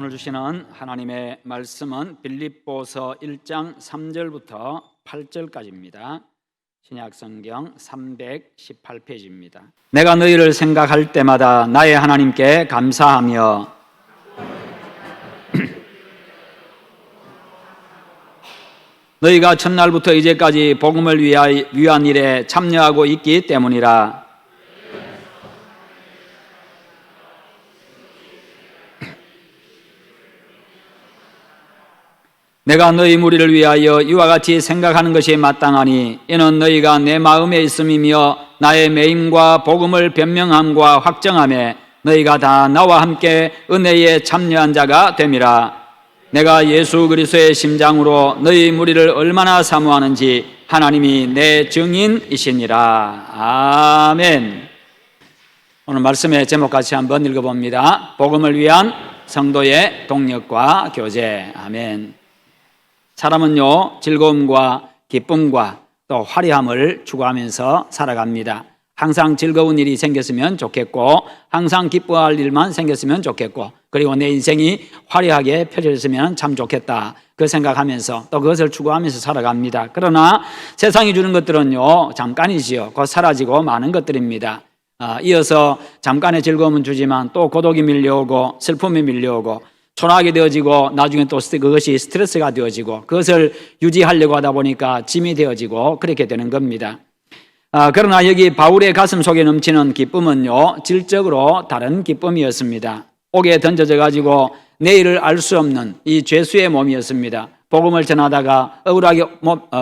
오늘 주시는 하나님의 말씀은 빌립보서 1장 3절부터 8절까지입니다. 신약성경 318페이지입니다. 내가 너희를 생각할 때마다 나의 하나님께 감사하며 너희가 첫날부터 이제까지 복음을 위한 일에 참여하고 있기 때문이라. 내가 너희 무리를 위하여 이와 같이 생각하는 것이 마땅하니 이는 너희가 내 마음에 있음이며 나의 매임과 복음을 변명함과 확정함에 너희가 다 나와 함께 은혜에 참여한 자가 됨이라. 내가 예수 그리스도의 심장으로 너희 무리를 얼마나 사모하는지 하나님이 내 증인이시니라. 아멘. 오늘 말씀의 제목 같이 한번 읽어봅니다. 복음을 위한 성도의 동력과 교제. 아멘. 사람은요, 즐거움과 기쁨과 또 화려함을 추구하면서 살아갑니다. 항상 즐거운 일이 생겼으면 좋겠고, 항상 기뻐할 일만 생겼으면 좋겠고, 그리고 내 인생이 화려하게 펼쳐졌으면 참 좋겠다, 그 생각하면서 또 그것을 추구하면서 살아갑니다. 그러나 세상이 주는 것들은요, 잠깐이지요. 곧 사라지고 많은 것들입니다. 이어서 잠깐의 즐거움은 주지만 또 고독이 밀려오고 슬픔이 밀려오고 초라하게 되어지고 나중에 또 그것이 스트레스가 되어지고 그것을 유지하려고 하다 보니까 짐이 되어지고 그렇게 되는 겁니다. 그러나 여기 바울의 가슴 속에 넘치는 기쁨은요, 질적으로 다른 기쁨이었습니다. 옥에 던져져 가지고 내일을 알 수 없는 이 죄수의 몸이었습니다. 복음을 전하다가 억울하게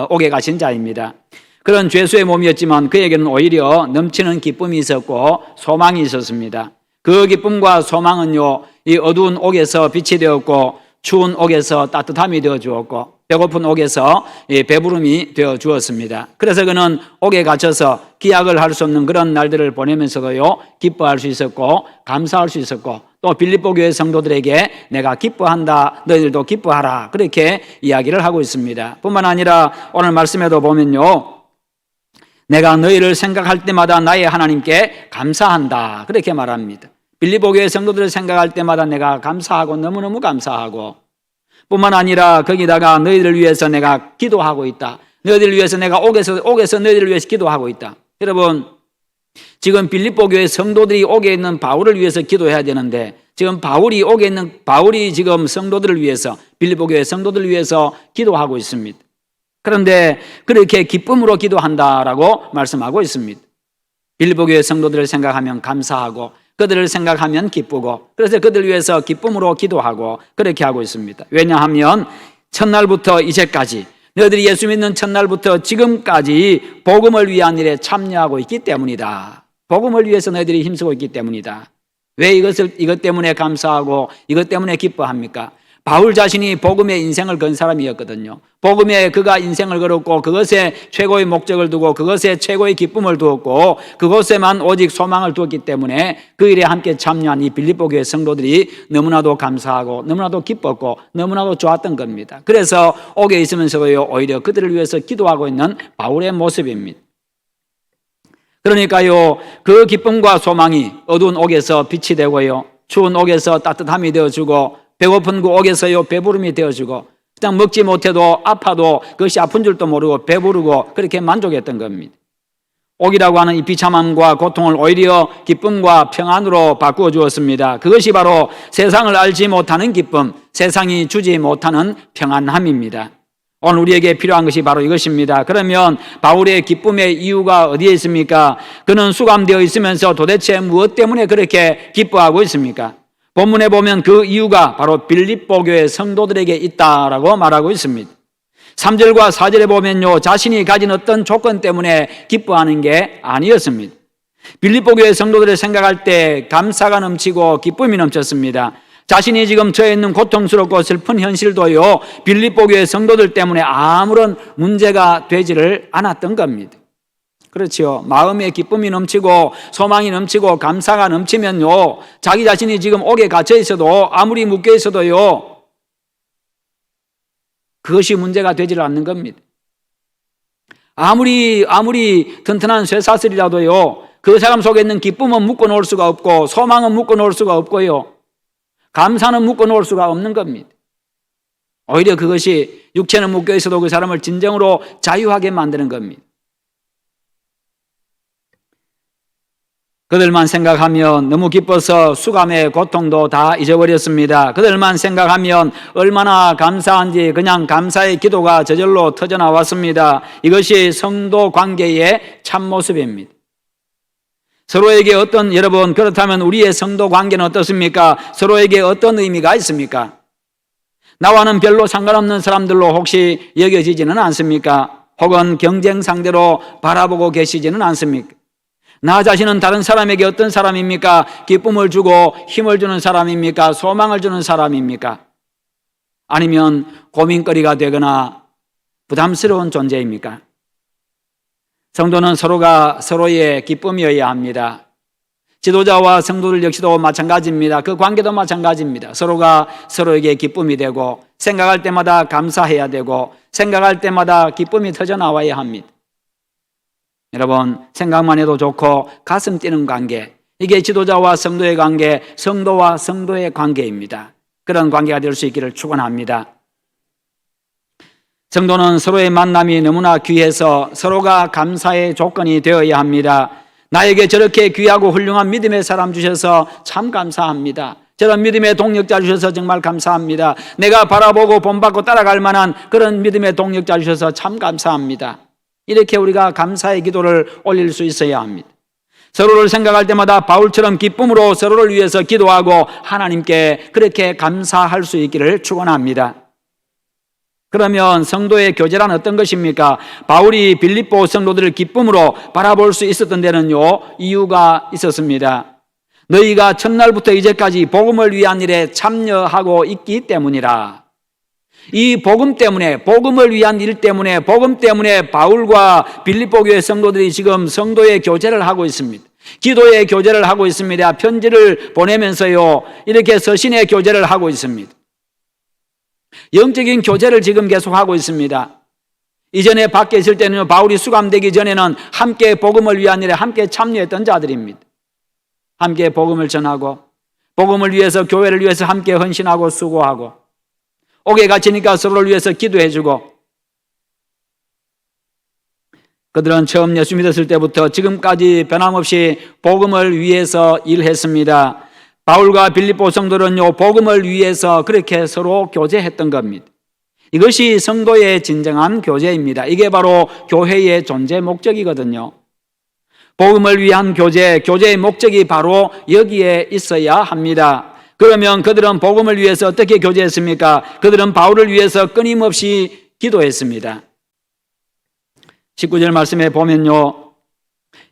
옥에 가신 자입니다. 그런 죄수의 몸이었지만 그에게는 오히려 넘치는 기쁨이 있었고 소망이 있었습니다. 그 기쁨과 소망은요, 이 어두운 옥에서 빛이 되었고 추운 옥에서 따뜻함이 되어 주었고 배고픈 옥에서 배부름이 되어 주었습니다. 그래서 그는 옥에 갇혀서 기약을 할 수 없는 그런 날들을 보내면서도요, 기뻐할 수 있었고 감사할 수 있었고 또 빌립보 교회 성도들에게 내가 기뻐한다, 너희들도 기뻐하라, 그렇게 이야기를 하고 있습니다. 뿐만 아니라 오늘 말씀에도 보면요, 내가 너희를 생각할 때마다 나의 하나님께 감사한다, 그렇게 말합니다. 빌립보 교회 성도들을 생각할 때마다 내가 감사하고 너무너무 감사하고, 뿐만 아니라 거기다가 너희들을 위해서 내가 기도하고 있다. 너희들을 위해서 내가 옥에서 너희들을 위해서 기도하고 있다. 여러분, 지금 빌립보 교회 성도들이 옥에 있는 바울을 위해서 기도해야 되는데 지금 바울이 지금 성도들을 위해서, 빌립보 교회 성도들을 위해서 기도하고 있습니다. 그런데 그렇게 기쁨으로 기도한다라고 말씀하고 있습니다. 빌립보 교회 성도들을 생각하면 감사하고 그들을 생각하면 기쁘고, 그래서 그들을 위해서 기쁨으로 기도하고 그렇게 하고 있습니다. 왜냐하면 첫날부터 이제까지, 너희들이 예수 믿는 첫날부터 지금까지 복음을 위한 일에 참여하고 있기 때문이다. 복음을 위해서 너희들이 힘쓰고 있기 때문이다. 왜 이것 때문에 감사하고 이것 때문에 기뻐합니까? 바울 자신이 복음의 인생을 건 사람이었거든요. 복음에 그가 인생을 걸었고 그것에 최고의 목적을 두고 그것에 최고의 기쁨을 두었고 그것에만 오직 소망을 두었기 때문에 그 일에 함께 참여한 이 빌립보 교회 성도들이 너무나도 감사하고 너무나도 기뻤고 너무나도 좋았던 겁니다. 그래서 옥에 있으면서도 오히려 그들을 위해서 기도하고 있는 바울의 모습입니다. 그러니까요, 그 기쁨과 소망이 어두운 옥에서 빛이 되고요, 추운 옥에서 따뜻함이 되어주고 배고픈 그 옥에서요 배부름이 되어주고 그냥 먹지 못해도 아파도 그것이 아픈 줄도 모르고 배부르고 그렇게 만족했던 겁니다. 옥이라고 하는 이 비참함과 고통을 오히려 기쁨과 평안으로 바꾸어 주었습니다. 그것이 바로 세상을 알지 못하는 기쁨, 세상이 주지 못하는 평안함입니다. 오늘 우리에게 필요한 것이 바로 이것입니다. 그러면 바울의 기쁨의 이유가 어디에 있습니까? 그는 수감되어 있으면서 도대체 무엇 때문에 그렇게 기뻐하고 있습니까? 본문에 보면 그 이유가 바로 빌립보 교회 성도들에게 있다라고 말하고 있습니다. 3절과 4절에 보면요, 자신이 가진 어떤 조건 때문에 기뻐하는 게 아니었습니다. 빌립보 교회 성도들을 생각할 때 감사가 넘치고 기쁨이 넘쳤습니다. 자신이 지금 처해 있는 고통스럽고 슬픈 현실도요, 빌립보 교회 성도들 때문에 아무런 문제가 되지를 않았던 겁니다. 그렇지요. 마음에 기쁨이 넘치고 소망이 넘치고 감사가 넘치면요, 자기 자신이 지금 옥에 갇혀 있어도 아무리 묶여 있어도요, 그것이 문제가 되지를 않는 겁니다. 아무리 튼튼한 쇠사슬이라도요, 그 사람 속에 있는 기쁨은 묶어 놓을 수가 없고 소망은 묶어 놓을 수가 없고요, 감사는 묶어 놓을 수가 없는 겁니다. 오히려 그것이 육체는 묶여 있어도 그 사람을 진정으로 자유하게 만드는 겁니다. 그들만 생각하면 너무 기뻐서 수감의 고통도 다 잊어버렸습니다. 그들만 생각하면 얼마나 감사한지 그냥 감사의 기도가 저절로 터져나왔습니다. 이것이 성도 관계의 참모습입니다. 서로에게 여러분, 그렇다면 우리의 성도 관계는 어떻습니까? 서로에게 어떤 의미가 있습니까? 나와는 별로 상관없는 사람들로 혹시 여겨지지는 않습니까? 혹은 경쟁 상대로 바라보고 계시지는 않습니까? 나 자신은 다른 사람에게 어떤 사람입니까? 기쁨을 주고 힘을 주는 사람입니까? 소망을 주는 사람입니까? 아니면 고민거리가 되거나 부담스러운 존재입니까? 성도는 서로가 서로의 기쁨이어야 합니다. 지도자와 성도들 역시도 마찬가지입니다. 그 관계도 마찬가지입니다. 서로가 서로에게 기쁨이 되고 생각할 때마다 감사해야 되고 생각할 때마다 기쁨이 터져나와야 합니다. 여러분, 생각만 해도 좋고 가슴 뛰는 관계, 이게 지도자와 성도의 관계, 성도와 성도의 관계입니다. 그런 관계가 될 수 있기를 축원합니다. 성도는 서로의 만남이 너무나 귀해서 서로가 감사의 조건이 되어야 합니다. 나에게 저렇게 귀하고 훌륭한 믿음의 사람 주셔서 참 감사합니다. 저런 믿음의 동력자 주셔서 정말 감사합니다. 내가 바라보고 본받고 따라갈 만한 그런 믿음의 동력자 주셔서 참 감사합니다. 이렇게 우리가 감사의 기도를 올릴 수 있어야 합니다. 서로를 생각할 때마다 바울처럼 기쁨으로 서로를 위해서 기도하고 하나님께 그렇게 감사할 수 있기를 축원합니다. 그러면 성도의 교제란 어떤 것입니까? 바울이 빌립보 성도들을 기쁨으로 바라볼 수 있었던 데는요, 이유가 있었습니다. 너희가 첫날부터 이제까지 복음을 위한 일에 참여하고 있기 때문이라. 이 복음 때문에, 복음을 위한 일 때문에, 복음 때문에 바울과 빌립보 교회 성도들이 지금 성도의 교제를 하고 있습니다. 기도의 교제를 하고 있습니다. 편지를 보내면서요, 이렇게 서신의 교제를 하고 있습니다. 영적인 교제를 지금 계속하고 있습니다. 이전에 밖에 있을 때는 바울이 수감되기 전에는 함께 복음을 위한 일에 함께 참여했던 자들입니다. 함께 복음을 전하고 복음을 위해서, 교회를 위해서 함께 헌신하고 수고하고, 옥에 갇히니까 서로를 위해서 기도해주고, 그들은 처음 예수 믿었을 때부터 지금까지 변함없이 복음을 위해서 일했습니다. 바울과 빌립보 성도는요, 복음을 위해서 그렇게 서로 교제했던 겁니다. 이것이 성도의 진정한 교제입니다. 이게 바로 교회의 존재 목적이거든요. 복음을 위한 교제, 교제의 목적이 바로 여기에 있어야 합니다. 그러면 그들은 복음을 위해서 어떻게 교제했습니까? 그들은 바울을 위해서 끊임없이 기도했습니다. 19절 말씀에 보면요,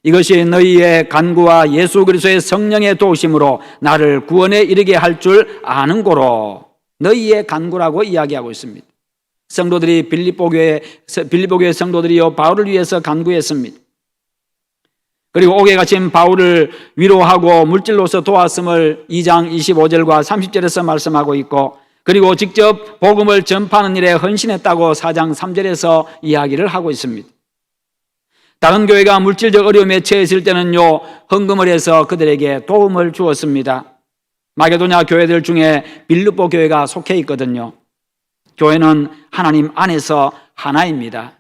이것이 너희의 간구와 예수 그리스도의 성령의 도우심으로 나를 구원에 이르게 할 줄 아는 고로, 너희의 간구라고 이야기하고 있습니다. 성도들이 빌립보 교회 성도들이요, 바울을 위해서 간구했습니다. 그리고 옥에 갇힌 바울을 위로하고 물질로서 도왔음을 2장 25절과 30절에서 말씀하고 있고, 그리고 직접 복음을 전파하는 일에 헌신했다고 4장 3절에서 이야기를 하고 있습니다. 다른 교회가 물질적 어려움에 처했을 때는요, 헌금을 해서 그들에게 도움을 주었습니다. 마게도냐 교회들 중에 빌립보 교회가 속해 있거든요. 교회는 하나님 안에서 하나입니다.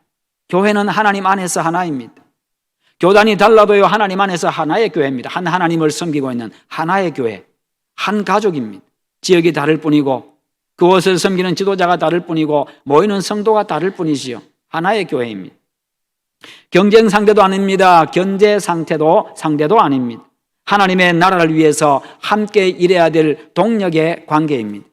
교회는 하나님 안에서 하나입니다. 교단이 달라도요, 하나님 안에서 하나의 교회입니다. 한 하나님을 섬기고 있는 하나의 교회, 한 가족입니다. 지역이 다를 뿐이고 그곳을 섬기는 지도자가 다를 뿐이고 모이는 성도가 다를 뿐이지요. 하나의 교회입니다. 경쟁 상대도 아닙니다. 견제 상대도 아닙니다. 하나님의 나라를 위해서 함께 일해야 될 동력의 관계입니다.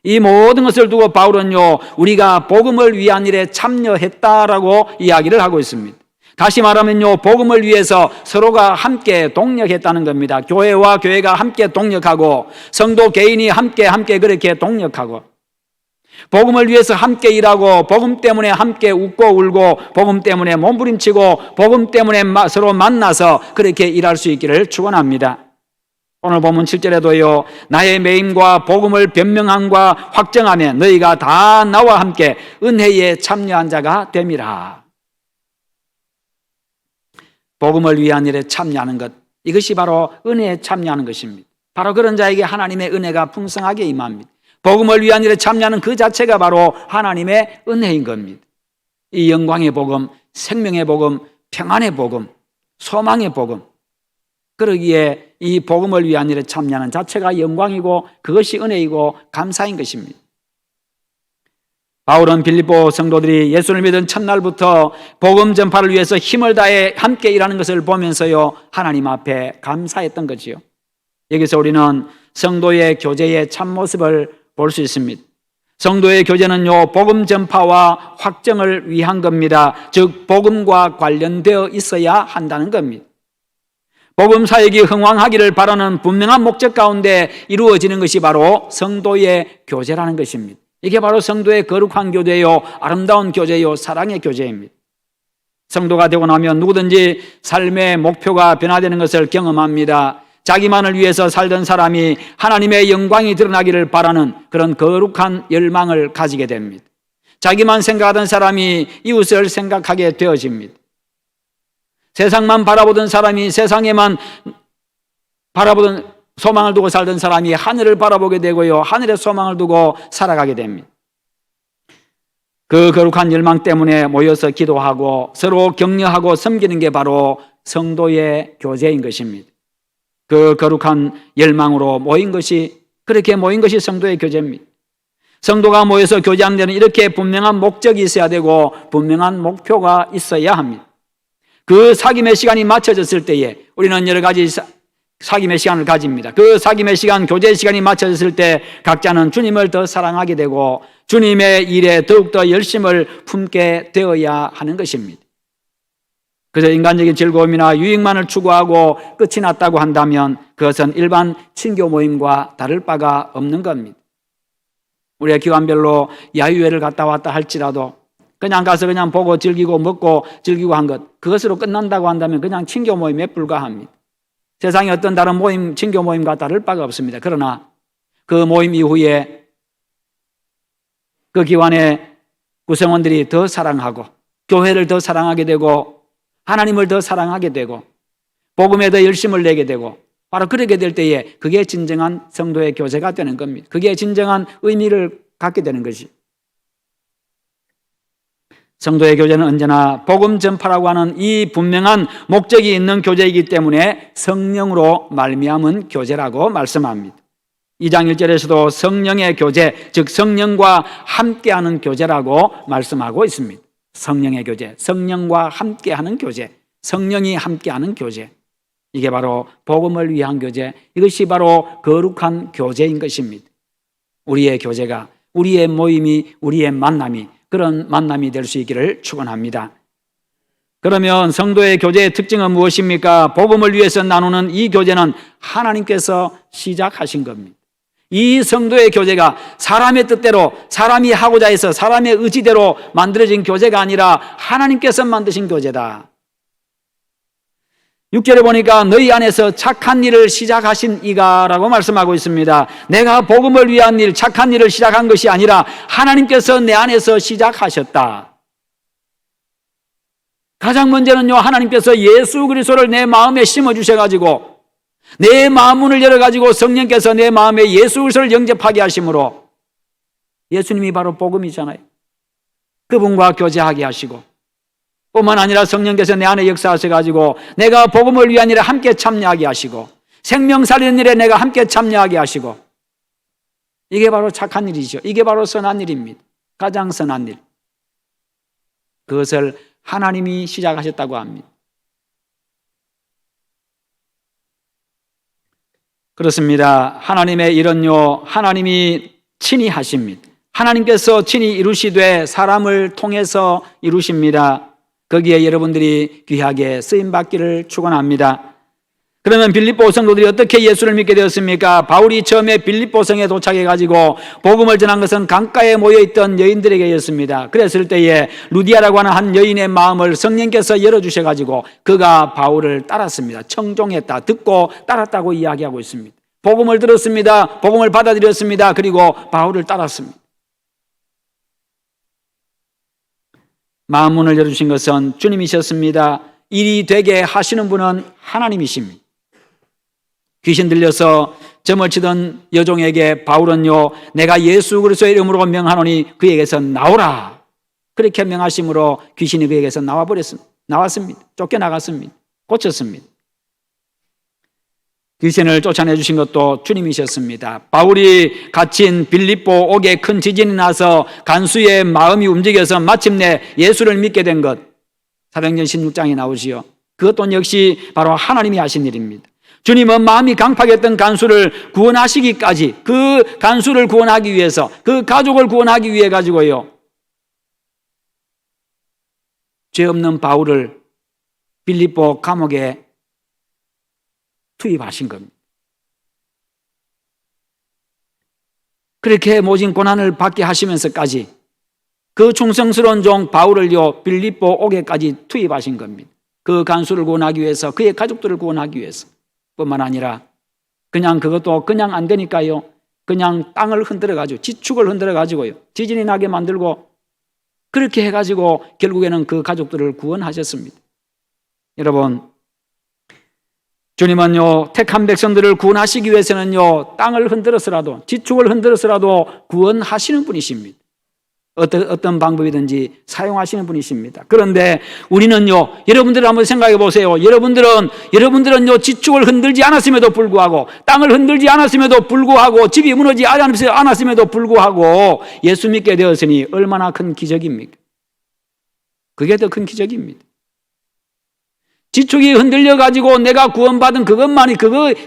이 모든 것을 두고 바울은요, 우리가 복음을 위한 일에 참여했다라고 이야기를 하고 있습니다. 다시 말하면요, 복음을 위해서 서로가 함께 동력했다는 겁니다. 교회와 교회가 함께 동력하고 성도 개인이 함께 그렇게 동력하고, 복음을 위해서 함께 일하고, 복음 때문에 함께 웃고 울고, 복음 때문에 몸부림치고, 복음 때문에 서로 만나서 그렇게 일할 수 있기를 축원합니다. 오늘 본문 7절에도요, 나의 매임과 복음을 변명함과 확정하며 너희가 다 나와 함께 은혜에 참여한 자가 됨이라. 복음을 위한 일에 참여하는 것, 이것이 바로 은혜에 참여하는 것입니다. 바로 그런 자에게 하나님의 은혜가 풍성하게 임합니다. 복음을 위한 일에 참여하는 그 자체가 바로 하나님의 은혜인 겁니다. 이 영광의 복음, 생명의 복음, 평안의 복음, 소망의 복음, 그러기에 이 복음을 위한 일에 참여하는 자체가 영광이고 그것이 은혜이고 감사인 것입니다. 바울은 빌립보 성도들이 예수를 믿은 첫날부터 복음 전파를 위해서 힘을 다해 함께 일하는 것을 보면서요, 하나님 앞에 감사했던 거지요. 여기서 우리는 성도의 교제의 참모습을 볼 수 있습니다. 성도의 교제는요, 복음 전파와 확정을 위한 겁니다. 즉 복음과 관련되어 있어야 한다는 겁니다. 복음 사역이 흥왕하기를 바라는 분명한 목적 가운데 이루어지는 것이 바로 성도의 교제라는 것입니다. 이게 바로 성도의 거룩한 교제요, 아름다운 교제요, 사랑의 교제입니다. 성도가 되고 나면 누구든지 삶의 목표가 변화되는 것을 경험합니다. 자기만을 위해서 살던 사람이 하나님의 영광이 드러나기를 바라는 그런 거룩한 열망을 가지게 됩니다. 자기만 생각하던 사람이 이웃을 생각하게 되어집니다. 세상만 바라보던 사람이 세상에만 바라보던 소망을 두고 살던 사람이 하늘을 바라보게 되고요, 하늘의 소망을 두고 살아가게 됩니다. 그 거룩한 열망 때문에 모여서 기도하고 서로 격려하고 섬기는 게 바로 성도의 교제인 것입니다. 그 거룩한 열망으로 그렇게 모인 것이 성도의 교제입니다. 성도가 모여서 교제하는 데는 이렇게 분명한 목적이 있어야 되고 분명한 목표가 있어야 합니다. 그 사귐의 시간이 맞춰졌을 때에 우리는 여러 가지 사귐의 시간을 가집니다. 그 사귐의 시간, 교제의 시간이 맞춰졌을 때 각자는 주님을 더 사랑하게 되고 주님의 일에 더욱더 열심을 품게 되어야 하는 것입니다. 그래서 인간적인 즐거움이나 유익만을 추구하고 끝이 났다고 한다면 그것은 일반 친교 모임과 다를 바가 없는 겁니다. 우리가 기간별로 야유회를 갔다 왔다 할지라도 그냥 가서 그냥 보고 즐기고 먹고 즐기고 한 것, 그것으로 끝난다고 한다면 그냥 친교 모임에 불과합니다. 세상의 어떤 다른 모임, 친교 모임과 다를 바가 없습니다. 그러나 그 모임 이후에 그 기관의 구성원들이 더 사랑하고 교회를 더 사랑하게 되고 하나님을 더 사랑하게 되고 복음에 더 열심을 내게 되고 바로 그렇게 될 때에 그게 진정한 성도의 교제가 되는 겁니다. 그게 진정한 의미를 갖게 되는 것이. 성도의 교제는 언제나 복음 전파라고 하는 이 분명한 목적이 있는 교제이기 때문에 성령으로 말미암은 교제라고 말씀합니다. 2장 1절에서도 성령의 교제, 즉 성령과 함께하는 교제라고 말씀하고 있습니다. 성령의 교제, 성령과 함께하는 교제, 성령이 함께하는 교제, 이게 바로 복음을 위한 교제, 이것이 바로 거룩한 교제인 것입니다. 우리의 교제가, 우리의 모임이, 우리의 만남이 그런 만남이 될 수 있기를 축원합니다. 그러면 성도의 교제의 특징은 무엇입니까? 복음을 위해서 나누는 이 교제는 하나님께서 시작하신 겁니다. 이 성도의 교제가 사람의 뜻대로, 사람이 하고자 해서 사람의 의지대로 만들어진 교제가 아니라 하나님께서 만드신 교제다. 6절에 보니까 너희 안에서 착한 일을 시작하신 이가라고 말씀하고 있습니다. 내가 복음을 위한 일, 착한 일을 시작한 것이 아니라 하나님께서 내 안에서 시작하셨다. 가장 먼저는요, 하나님께서 예수 그리스도를 내 마음에 심어주셔가지고 내 마음 문을 열어가지고 성령께서 내 마음에 예수 그리스도를 영접하게 하심으로 예수님이 바로 복음이잖아요. 그분과 교제하게 하시고 뿐만 아니라 성령께서 내 안에 역사하셔가지고 내가 복음을 위한 일에 함께 참여하게 하시고 생명 살리는 일에 내가 함께 참여하게 하시고 이게 바로 착한 일이죠. 이게 바로 선한 일입니다. 가장 선한 일. 그것을 하나님이 시작하셨다고 합니다. 그렇습니다. 하나님의 일은요, 하나님이 친히 하십니다. 하나님께서 친히 이루시되 사람을 통해서 이루십니다. 거기에 여러분들이 귀하게 쓰임받기를 축원합니다. 그러면 빌립보 성도들이 어떻게 예수를 믿게 되었습니까? 바울이 처음에 빌립보 성에 도착해가지고 복음을 전한 것은 강가에 모여있던 여인들에게였습니다. 그랬을 때에 루디아라고 하는 한 여인의 마음을 성령께서 열어주셔가지고 그가 바울을 따랐습니다. 청종했다, 듣고 따랐다고 이야기하고 있습니다. 복음을 들었습니다. 복음을 받아들였습니다. 그리고 바울을 따랐습니다. 마음 문을 열어주신 것은 주님이셨습니다. 일이 되게 하시는 분은 하나님이십니다. 귀신 들려서 점을 치던 여종에게 바울은요, 내가 예수 그리스도의 이름으로 명하노니 그에게서 나오라. 그렇게 명하심으로 귀신이 그에게서 나왔습니다. 쫓겨나갔습니다. 고쳤습니다. 귀신을 쫓아내 주신 것도 주님이셨습니다. 바울이 갇힌 빌립보 옥에 큰 지진이 나서 간수의 마음이 움직여서 마침내 예수를 믿게 된 것, 사도행전 16장에 나오지요. 그것도 역시 바로 하나님이 하신 일입니다. 주님은 마음이 강팍했던 간수를 구원하시기까지, 그 간수를 구원하기 위해서, 그 가족을 구원하기 위해 가지고요, 죄 없는 바울을 빌립보 감옥에 투입하신 겁니다. 그렇게 모진 고난을 받게 하시면서까지 그 충성스러운 종 바울을요, 빌립보 옥에까지 투입하신 겁니다. 그 간수를 구원하기 위해서, 그의 가족들을 구원하기 위해서 뿐만 아니라 그냥 그것도 그냥 안 되니까요, 그냥 땅을 흔들어가지고, 지축을 흔들어가지고요, 지진이 나게 만들고, 그렇게 해가지고 결국에는 그 가족들을 구원하셨습니다. 여러분, 주님은요, 택한 백성들을 구원하시기 위해서는요, 땅을 흔들어서라도, 지축을 흔들어서라도 구원하시는 분이십니다. 어떤 방법이든지 사용하시는 분이십니다. 그런데 우리는요, 여러분들 한번 생각해 보세요. 여러분들은요, 지축을 흔들지 않았음에도 불구하고, 땅을 흔들지 않았음에도 불구하고, 집이 무너지지 않았음에도 불구하고 예수 믿게 되었으니 얼마나 큰 기적입니까? 그게 더 큰 기적입니다. 지축이 흔들려가지고 내가 구원받은 그것만이,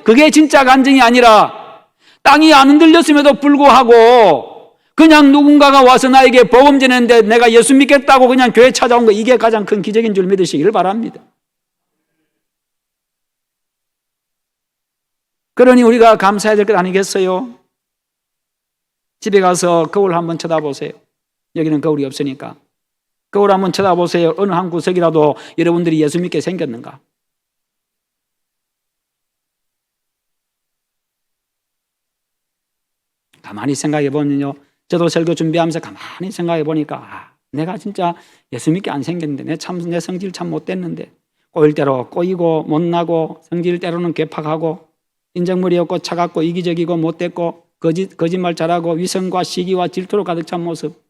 그게 진짜 간증이 아니라, 땅이 안 흔들렸음에도 불구하고 그냥 누군가가 와서 나에게 복음 전했는데 내가 예수 믿겠다고 그냥 교회 찾아온 거, 이게 가장 큰 기적인 줄 믿으시기를 바랍니다. 그러니 우리가 감사해야 될 것 아니겠어요? 집에 가서 거울 한번 쳐다보세요. 여기는 거울이 없으니까 거울 한번 쳐다보세요. 어느 한 구석이라도 여러분들이 예수 믿게 생겼는가? 가만히 생각해 보면요, 저도 설교 준비하면서 가만히 생각해 보니까, 내가 진짜 예수 믿게 안 생겼는데, 내 성질 참 못됐는데, 꼬일 대로 꼬이고 못나고, 성질 때로는 괴팍하고, 인정머리 없고 차갑고 이기적이고 못됐고, 거짓말 잘하고 위선과 시기와 질투로 가득 찬 모습.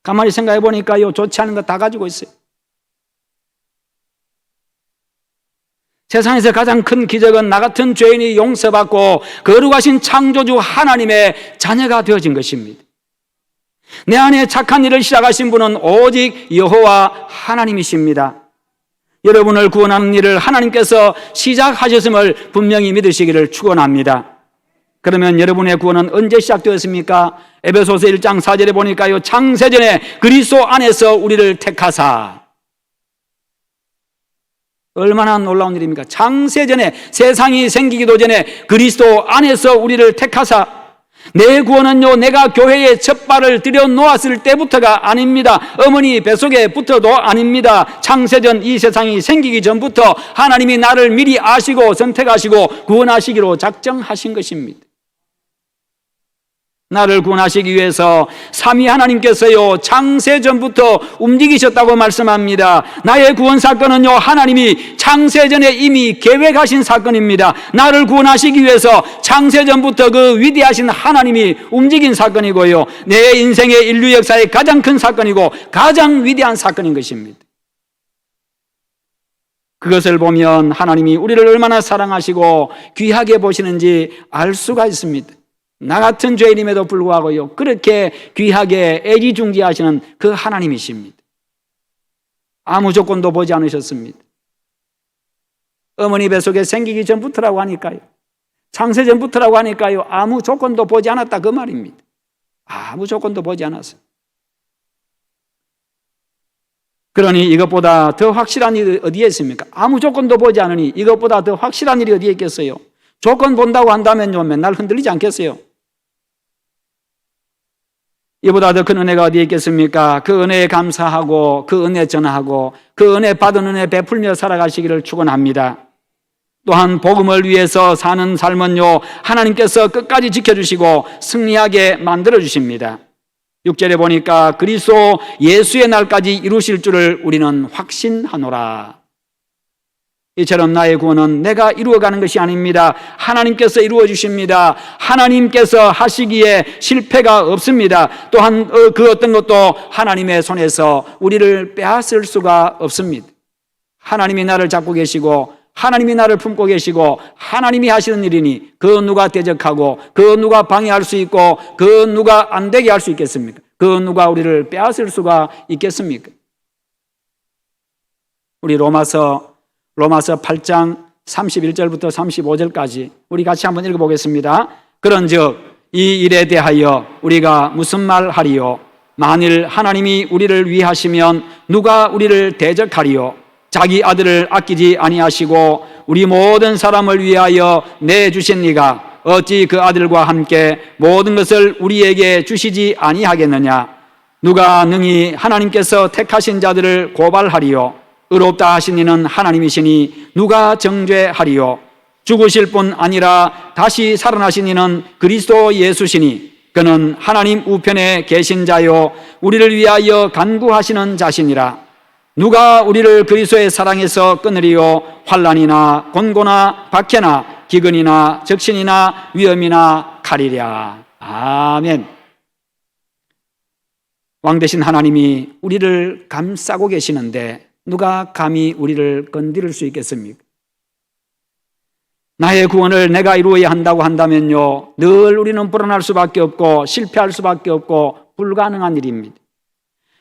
가만히 생각해 보니까요, 좋지 않은 거 다 가지고 있어요. 세상에서 가장 큰 기적은 나 같은 죄인이 용서받고 거룩하신 창조주 하나님의 자녀가 되어진 것입니다. 내 안에 착한 일을 시작하신 분은 오직 여호와 하나님이십니다. 여러분을 구원하는 일을 하나님께서 시작하셨음을 분명히 믿으시기를 축원합니다. 그러면 여러분의 구원은 언제 시작되었습니까? 에베소서 1장 4절에 보니까요, 창세전에 그리스도 안에서 우리를 택하사. 얼마나 놀라운 일입니까? 창세전에, 세상이 생기기도 전에 그리스도 안에서 우리를 택하사. 내 구원은요, 내가 교회에 첫 발을 들여놓았을 때부터가 아닙니다. 어머니 뱃속에 부터도 아닙니다. 창세전 이 세상이 생기기 전부터 하나님이 나를 미리 아시고 선택하시고 구원하시기로 작정하신 것입니다. 나를 구원하시기 위해서 삼위 하나님께서요, 창세전부터 움직이셨다고 말씀합니다. 나의 구원 사건은요, 하나님이 창세전에 이미 계획하신 사건입니다. 나를 구원하시기 위해서 창세전부터 그 위대하신 하나님이 움직인 사건이고요, 내 인생의 인류 역사의 가장 큰 사건이고 가장 위대한 사건인 것입니다. 그것을 보면 하나님이 우리를 얼마나 사랑하시고 귀하게 보시는지 알 수가 있습니다. 나 같은 죄인임에도 불구하고요, 그렇게 귀하게 애지중지하시는 그 하나님이십니다. 아무 조건도 보지 않으셨습니다. 어머니 뱃속에 생기기 전부터라고 하니까요, 창세 전부터라고 하니까요, 아무 조건도 보지 않았다 그 말입니다. 아무 조건도 보지 않았어요. 그러니 이것보다 더 확실한 일이 어디에 있습니까? 아무 조건도 보지 않으니 이것보다 더 확실한 일이 어디에 있겠어요? 조건 본다고 한다면요, 맨날 흔들리지 않겠어요? 이보다 더 큰 은혜가 어디에 있겠습니까? 그 은혜에 감사하고 그 은혜 전하고 그 은혜 받은 은혜 베풀며 살아가시기를 축원합니다. 또한 복음을 위해서 사는 삶은요, 하나님께서 끝까지 지켜주시고 승리하게 만들어주십니다. 6절에 보니까 그리스도 예수의 날까지 이루실 줄을 우리는 확신하노라. 이처럼 나의 구원은 내가 이루어가는 것이 아닙니다. 하나님께서 이루어 주십니다. 하나님께서 하시기에 실패가 없습니다. 또한 그 어떤 것도 하나님의 손에서 우리를 빼앗을 수가 없습니다. 하나님이 나를 잡고 계시고 하나님이 나를 품고 계시고 하나님이 하시는 일이니 그 누가 대적하고 그 누가 방해할 수 있고 그 누가 안 되게 할 수 있겠습니까? 그 누가 우리를 빼앗을 수가 있겠습니까? 우리 로마서 8장 31절부터 35절까지 우리 같이 한번 읽어보겠습니다. 그런즉 이 일에 대하여 우리가 무슨 말 하리요? 만일 하나님이 우리를 위하시면 누가 우리를 대적하리요? 자기 아들을 아끼지 아니하시고 우리 모든 사람을 위하여 내주신 이가 어찌 그 아들과 함께 모든 것을 우리에게 주시지 아니하겠느냐? 누가 능히 하나님께서 택하신 자들을 고발하리요? 의롭다 하신 이는 하나님이시니 누가 정죄하리요? 죽으실 뿐 아니라 다시 살아나신 이는 그리스도 예수시니 그는 하나님 우편에 계신 자요 우리를 위하여 간구하시는 자시니라. 누가 우리를 그리스도의 사랑에서 끊으리요? 환난이나 곤고나 박해나 기근이나 적신이나 위험이나 칼이랴. 아멘. 왕 되신 하나님이 우리를 감싸고 계시는데 누가 감히 우리를 건드릴 수 있겠습니까? 나의 구원을 내가 이루어야 한다고 한다면요, 늘 우리는 불안할 수밖에 없고 실패할 수밖에 없고 불가능한 일입니다.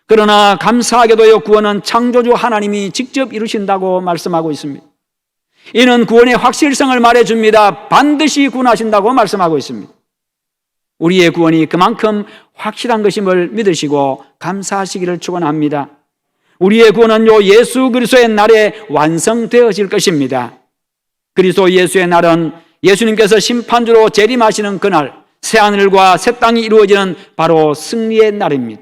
그러나 감사하게도요, 구원은 창조주 하나님이 직접 이루신다고 말씀하고 있습니다. 이는 구원의 확실성을 말해줍니다. 반드시 구원하신다고 말씀하고 있습니다. 우리의 구원이 그만큼 확실한 것임을 믿으시고 감사하시기를 축원합니다. 우리의 구원은요, 예수 그리스도의 날에 완성되어질 것입니다. 그리스도 예수의 날은 예수님께서 심판주로 재림하시는 그날, 새하늘과 새 땅이 이루어지는 바로 승리의 날입니다.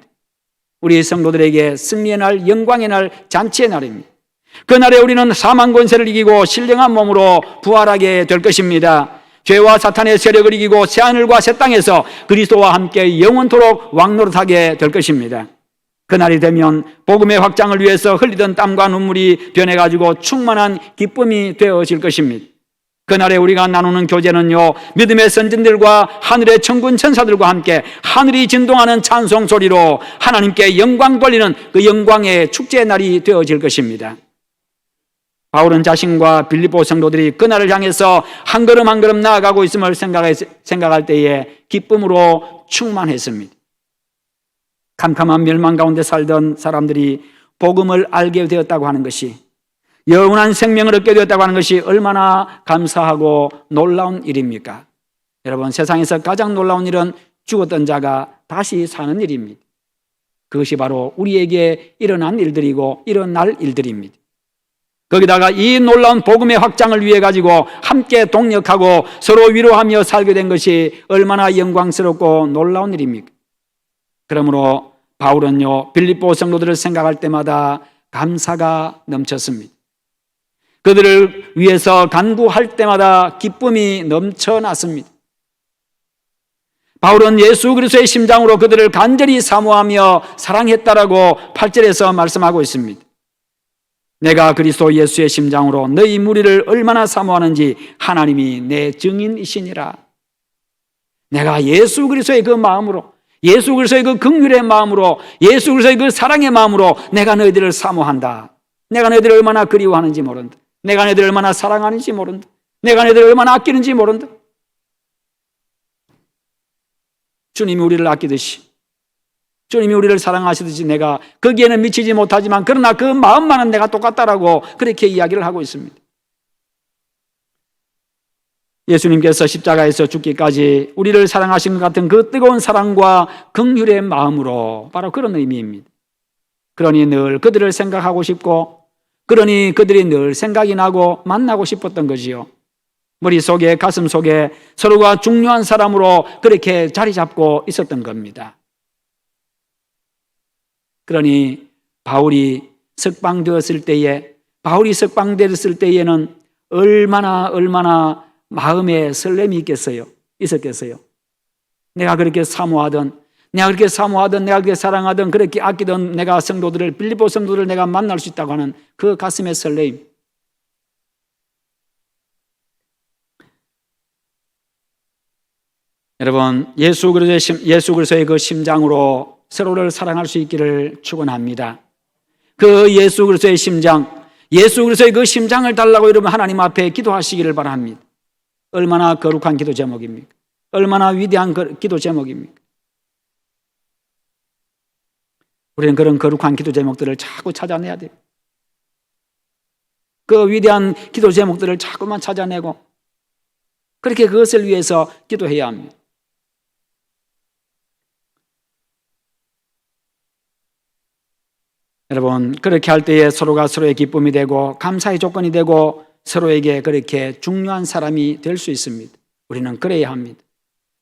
우리 성도들에게 승리의 날, 영광의 날, 잔치의 날입니다. 그날에 우리는 사망 권세를 이기고 신령한 몸으로 부활하게 될 것입니다. 죄와 사탄의 세력을 이기고 새하늘과 새 땅에서 그리스도와 함께 영원토록 왕노릇하게 될 것입니다. 그날이 되면 복음의 확장을 위해서 흘리던 땀과 눈물이 변해가지고 충만한 기쁨이 되어질 것입니다. 그날에 우리가 나누는 교제는요, 믿음의 선진들과 하늘의 천군 천사들과 함께 하늘이 진동하는 찬송 소리로 하나님께 영광 돌리는 그 영광의 축제의 날이 되어질 것입니다. 바울은 자신과 빌립보 성도들이 그날을 향해서 한 걸음 한 걸음 나아가고 있음을 생각할 때에 기쁨으로 충만했습니다. 캄캄한 멸망 가운데 살던 사람들이 복음을 알게 되었다고 하는 것이, 영원한 생명을 얻게 되었다고 하는 것이 얼마나 감사하고 놀라운 일입니까? 여러분, 세상에서 가장 놀라운 일은 죽었던 자가 다시 사는 일입니다. 그것이 바로 우리에게 일어난 일들이고 일어날 일들입니다. 거기다가 이 놀라운 복음의 확장을 위해 가지고 함께 동력하고 서로 위로하며 살게 된 것이 얼마나 영광스럽고 놀라운 일입니까? 그러므로 바울은요, 빌립보 성도들을 생각할 때마다 감사가 넘쳤습니다. 그들을 위해서 간구할 때마다 기쁨이 넘쳐났습니다. 바울은 예수 그리스도의 심장으로 그들을 간절히 사모하며 사랑했다라고 8절에서 말씀하고 있습니다. 내가 그리스도 예수의 심장으로 너희 무리를 얼마나 사모하는지 하나님이 내 증인이시니라. 내가 예수 그리스도의 그 마음으로, 예수 그리스도의 그 긍휼의 마음으로, 예수 그리스도의 그 사랑의 마음으로 내가 너희들을 사모한다. 내가 너희들을 얼마나 그리워하는지 모른다. 내가 너희들을 얼마나 사랑하는지 모른다. 내가 너희들을 얼마나 아끼는지 모른다. 주님이 우리를 아끼듯이, 주님이 우리를 사랑하시듯이 내가 거기에는 미치지 못하지만 그러나 그 마음만은 내가 똑같다라고 그렇게 이야기를 하고 있습니다. 예수님께서 십자가에서 죽기까지 우리를 사랑하신 것 같은 그 뜨거운 사랑과 긍휼의 마음으로, 바로 그런 의미입니다. 그러니 늘 그들을 생각하고 싶고, 그러니 그들이 늘 생각이 나고 만나고 싶었던 거지요. 머릿속에, 가슴 속에 서로가 중요한 사람으로 그렇게 자리 잡고 있었던 겁니다. 그러니 바울이 석방되었을 때에는 얼마나 마음에 설렘이 있었겠어요. 내가 그렇게 사모하던, 내가 그렇게 사랑하던, 그렇게 아끼던 내가 빌립보 성도들을 내가 만날 수 있다고 하는 그 가슴의 설레임. 여러분, 예수 그리스도의 그 심장으로 서로를 사랑할 수 있기를 축원합니다. 그 예수 그리스도의 심장, 예수 그리스도의 그 심장을 달라고 여러분 하나님 앞에 기도하시기를 바랍니다. 얼마나 거룩한 기도 제목입니까? 얼마나 위대한 기도 제목입니까? 우리는 그런 거룩한 기도 제목들을 자꾸 찾아내야 돼요. 그 위대한 기도 제목들을 자꾸만 찾아내고 그렇게 그것을 위해서 기도해야 합니다. 여러분, 그렇게 할 때에 서로가 서로의 기쁨이 되고 감사의 조건이 되고 서로에게 그렇게 중요한 사람이 될 수 있습니다. 우리는 그래야 합니다.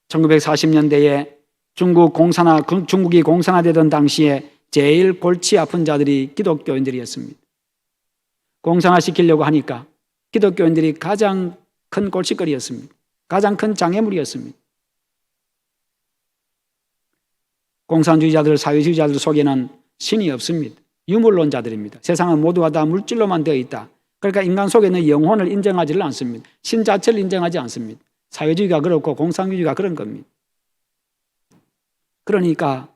1940년대에 중국이 공산화되던 당시에 제일 골치 아픈 자들이 기독교인들이었습니다. 공산화시키려고 하니까 기독교인들이 가장 큰 골칫거리였습니다. 가장 큰 장애물이었습니다. 공산주의자들, 사회주의자들 속에는 신이 없습니다. 유물론자들입니다. 세상은 모두가 다 물질로만 되어 있다. 그러니까 인간 속에는 영혼을 인정하지를 않습니다. 신 자체를 인정하지 않습니다. 사회주의가 그렇고 공산주의가 그런 겁니다. 그러니까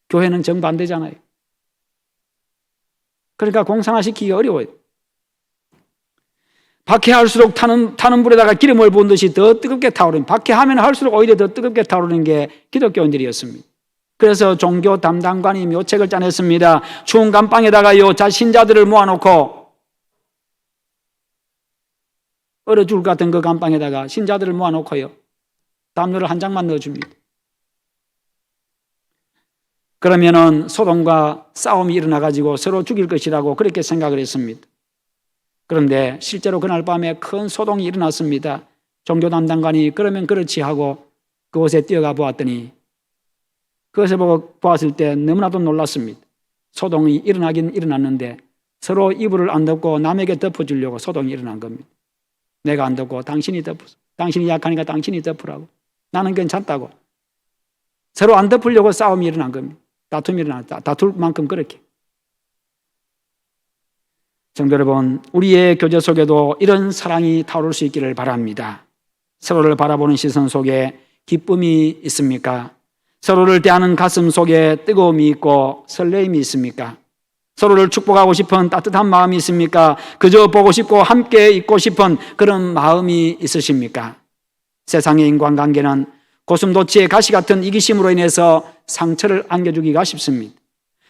교회는 정반대잖아요. 그러니까 공산화시키기 어려워요. 박해할수록 타는 불에다가 기름을 부은 듯이 더 뜨겁게 타오르는, 박해하면 할수록 오히려 더 뜨겁게 타오르는 게 기독교인들이었습니다. 그래서 종교 담당관이 묘책을 짜냈습니다. 추운 감방에다가요, 신자들을 모아놓고, 얼어 죽을 것 같은 그 감방에다가 신자들을 모아놓고요, 담요를 한 장만 넣어줍니다. 그러면은 소돔과 싸움이 일어나가지고 서로 죽일 것이라고 그렇게 생각을 했습니다. 그런데 실제로 그날 밤에 큰 소동이 일어났습니다. 종교 담당관이 그러면 그렇지 하고 그곳에 뛰어가 보았더니 그것을 보았을 때 너무나도 놀랐습니다. 소동이 일어나긴 일어났는데 서로 이불을 안 덮고 남에게 덮어주려고 소동이 일어난 겁니다. 내가 안 덮고 당신이 덮어서, 당신이 약하니까 당신이 덮으라고, 나는 괜찮다고 서로 안 덮으려고 싸움이 일어난 겁니다. 다툼이 일어났다. 다툴 만큼 그렇게. 성도 여러분, 우리의 교제 속에도 이런 사랑이 타오를 수 있기를 바랍니다. 서로를 바라보는 시선 속에 기쁨이 있습니까? 서로를 대하는 가슴 속에 뜨거움이 있고 설레임이 있습니까? 서로를 축복하고 싶은 따뜻한 마음이 있습니까? 그저 보고 싶고 함께 있고 싶은 그런 마음이 있으십니까? 세상의 인간관계는 고슴도치의 가시 같은 이기심으로 인해서 상처를 안겨주기가 쉽습니다.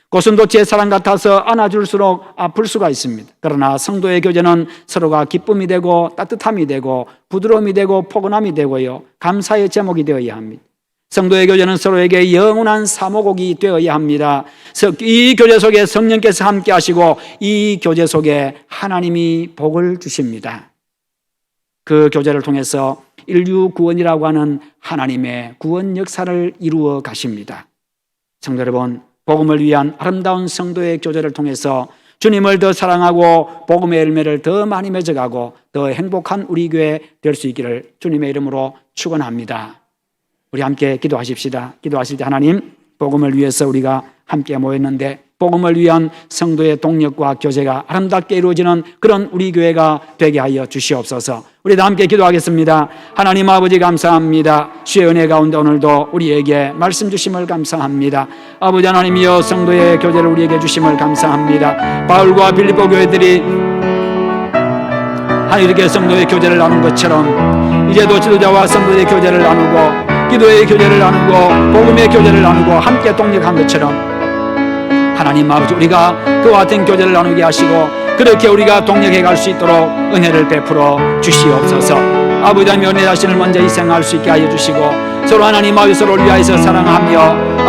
고슴도치의 사랑 같아서 안아줄수록 아플 수가 있습니다. 그러나 성도의 교제는 서로가 기쁨이 되고 따뜻함이 되고 부드러움이 되고 포근함이 되고요, 감사의 제목이 되어야 합니다. 성도의 교제는 서로에게 영원한 사모곡이 되어야 합니다. 이 교제 속에 성령께서 함께 하시고 이 교제 속에 하나님이 복을 주십니다. 그 교제를 통해서 인류 구원이라고 하는 하나님의 구원 역사를 이루어 가십니다. 성도 여러분, 복음을 위한 아름다운 성도의 교제를 통해서 주님을 더 사랑하고 복음의 열매를 더 많이 맺어가고 더 행복한 우리 교회 될 수 있기를 주님의 이름으로 축원합니다. 우리 함께 기도하십시다. 기도하실 때 하나님, 복음을 위해서 우리가 함께 모였는데 복음을 위한 성도의 동력과 교제가 아름답게 이루어지는 그런 우리 교회가 되게 하여 주시옵소서. 우리 다 함께 기도하겠습니다. 하나님 아버지 감사합니다. 주의 은혜 가운데 오늘도 우리에게 말씀 주심을 감사합니다. 아버지 하나님이여, 성도의 교제를 우리에게 주심을 감사합니다. 바울과 빌립보 교회들이 이렇게 성도의 교제를 나눈 것처럼 이제도 지도자와 성도의 교제를 나누고 기도의 교제를 나누고 복음의 교제를 나누고 함께 동력한 것처럼 하나님 아버지, 우리가 그와 같은 교제를 나누게 하시고 그렇게 우리가 동력해 갈 수 있도록 은혜를 베풀어 주시옵소서. 아버지 하나님, 은혜 자신을 먼저 희생할 수 있게 하여 주시고 서로 하나님 아버지 서로를 위하여서 사랑하며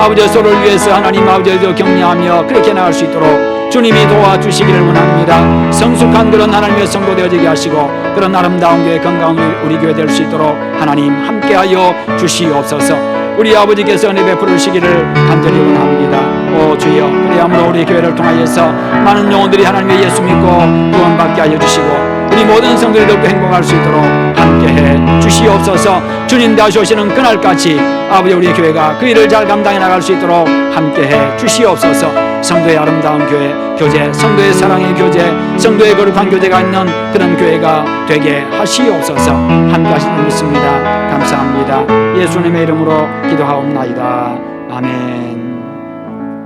아버지 서로를 위해서 하나님 아버지도 격려하며 그렇게 나갈 수 있도록 주님이 도와주시기를 원합니다. 성숙한 그런 하나님의 성도 되어지게 하시고 그런 아름다운 교회, 건강한 우리 교회 될 수 있도록 하나님 함께하여 주시옵소서. 우리 아버지께서 은혜 베풀어 주시기를 간절히 원합니다. 오 주여, 그리함으로 우리 교회를 통하여서 많은 영혼들이 하나님의 예수 믿고 구원받게 하여 주시고 우리 모든 성도들이 더욱 행복할 수 있도록 함께해 주시옵소서. 주님 다시 오시는 그날까지 아버지, 우리 교회가 그 일을 잘 감당해 나갈 수 있도록 함께해 주시옵소서. 성도의 아름다운 교제, 성도의 사랑의 교제, 성도의 거룩한 교제가 있는 그런 교회가 되게 하시옵소서. 함께 하시는 믿습니다. 감사합니다. 예수님의 이름으로 기도하옵나이다. 아멘.